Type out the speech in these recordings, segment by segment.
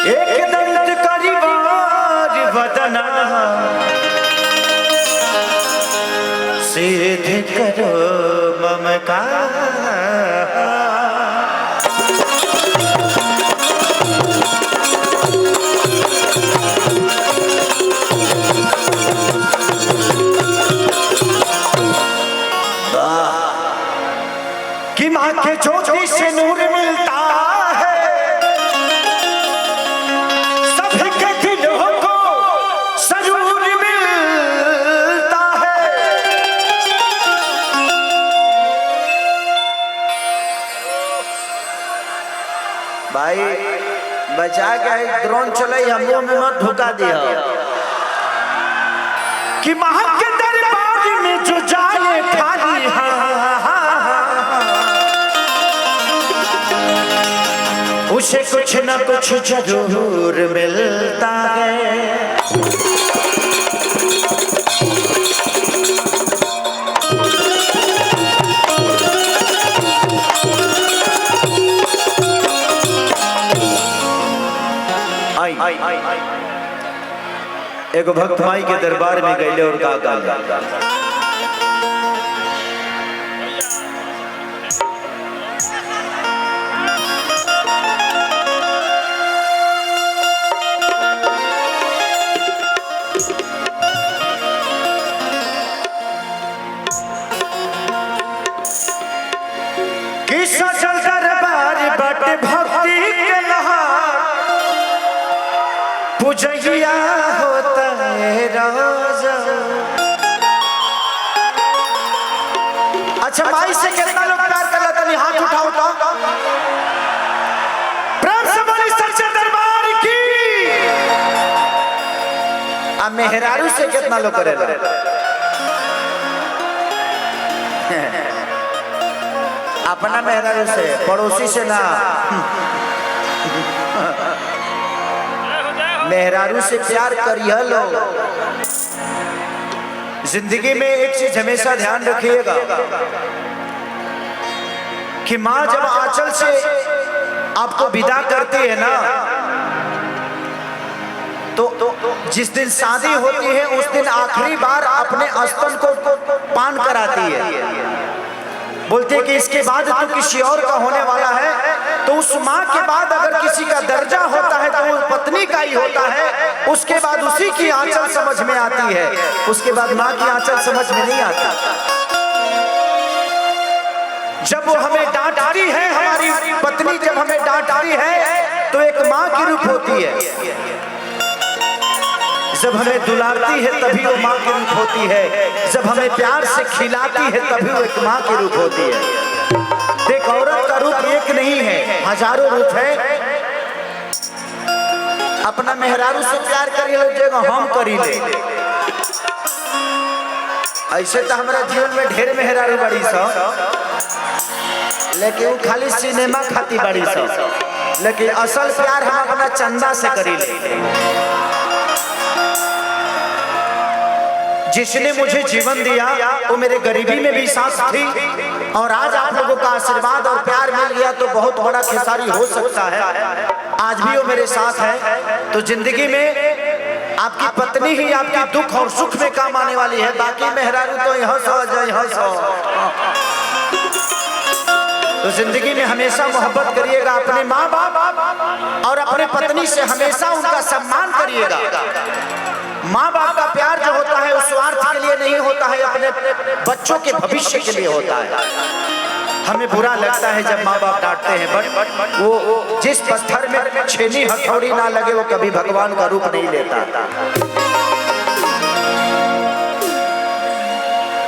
एक दंत करिवार वदना सिद्ध करो ममकार। कि माँ के ज्योति से नूर मिलता है, सभी के दिलों को सरूर मिलता है। भाई बचा के ड्रोन चलाई हमों में मत धोखा दिया कि माँ के दरबार में जो जाए खाली उसे कुछ न कुछ जरूर मिलता है। एक भक्त माई के दरबार में गए और कहा सजल दरबार बट भक्ति के लहार पूजैया होता है राजा। अच्छा माई से कितना लोग प्यार कर लेते हैं? हाथ उठाओ तो प्रेम से बोली सच्चे दरबार की। अब मेहरारू से कितना लोग करेगा? अपना मेहरारू से, पड़ोसी से ना। मेहरारू से प्यार करिए लो। जिंदगी में एक चीज हमेशा ध्यान रखिएगा कि माँ जब आंचल से आपको विदा करती है ना, तो जिस दिन शादी होती है उस दिन आखिरी बार अपने स्तन को पान कराती है। बोलते हैं कि इसके बाद तो किसी और का होने वाला है। तो उस माँ के बाद अगर किसी का दर्जा होता है तो वो पत्नी का ही होता है। उसके बाद उसी की आंचल समझ में आती है, उसके बाद माँ की आंचल समझ में नहीं आती। जब वो हमें डांटती है, हमारी पत्नी जब हमें डांटती है तो एक माँ की रूप होती है। जब हमें दुलारती है तभी वो माँ की रूप होती है। जब हमें प्यार से खिलाती है तभी वो एक माँ की रूप होती है। देख औरत का रूप एक नहीं है, हजारों रूप है। अपना मेहरारू से प्यार करिए लो, हम करी ले। ऐसे तो हमारा जीवन में ढेर मेहरारू बड़ी सा, लेकिन वो खाली सिनेमा खाती बड़ी सा। लेकिन असल प्यार हम अपना चंदा से करी ले। जिसने मुझे जीवन दिया वो मेरे गरीबी में भी साथ थी, और आज आप लोगों का आशीर्वाद और प्यार मिल गया तो बहुत बड़ा खेसारी हो सकता है। आज भी वो मेरे साथ है। तो जिंदगी में आपकी पत्नी ही आपके दुख और सुख में काम आने वाली है। बाकी मेहरारू तो यहाँ सो। तो जिंदगी में हमेशा मोहब्बत करिएगा अपने माँ बाप और अपने पत्नी से, हमेशा उनका सम्मान करिएगा। माँ बाप का प्यार जो होता है उस स्वार्थ के लिए नहीं होता है, अपने बच्चों के भविष्य के लिए होता है। हमें बुरा लगता है जब माँ बाप डांटते हैं, बट वो जिस पत्थर में छेनी हथौड़ी ना लगे वो कभी भगवान का रूप नहीं लेता।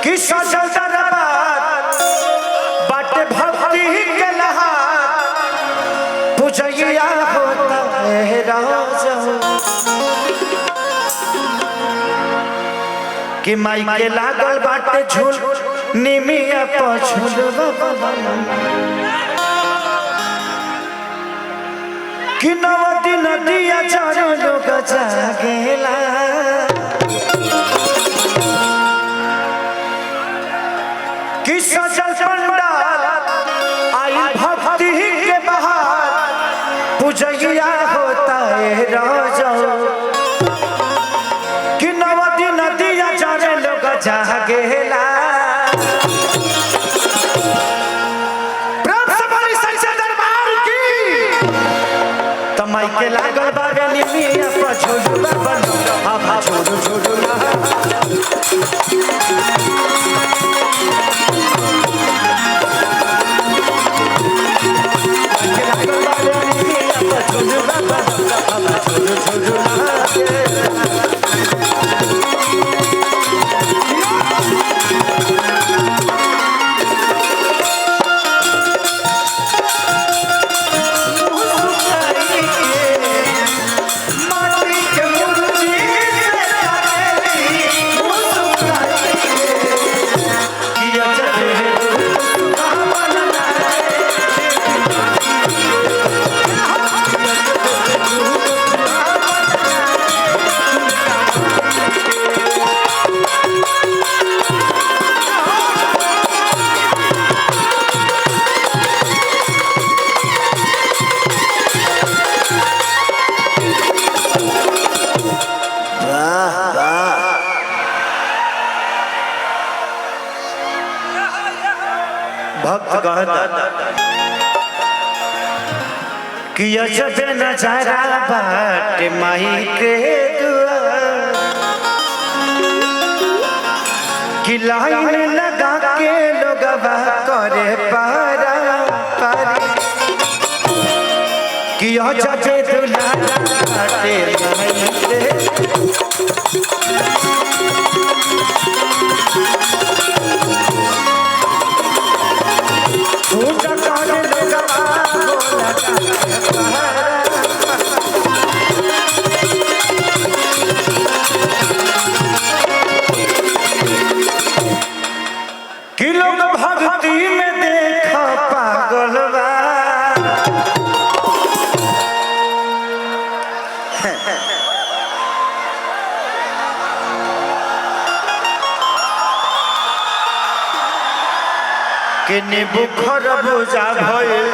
कि सजल दरबार बट भक्ति के लहार पूजैया होता है राजा। कि माई के लागल बाटे झूल निमिया पछुल कि नवदी नदिया चारों लोग जागेला। कि सजल पंडाल आई भक्ति के बहार पूजैया नदिया होता है रोजो कि नवदी नदिया जाने लोग जागेला प्रेम से बोली सच्चे दरबार की तमाई के लागल बारे निमिया पछोड़ू बन आ छोड़ू छोड़ू भक्त कहता कि अजब नजारा बाट माई के दुआर कि लाइन लगा के लोगवा करे पारा पारी कि अजब दुलारा बाटे माई के कि लोग भक्ति में देखा पागल बा कि नींबू खरबूजा भइल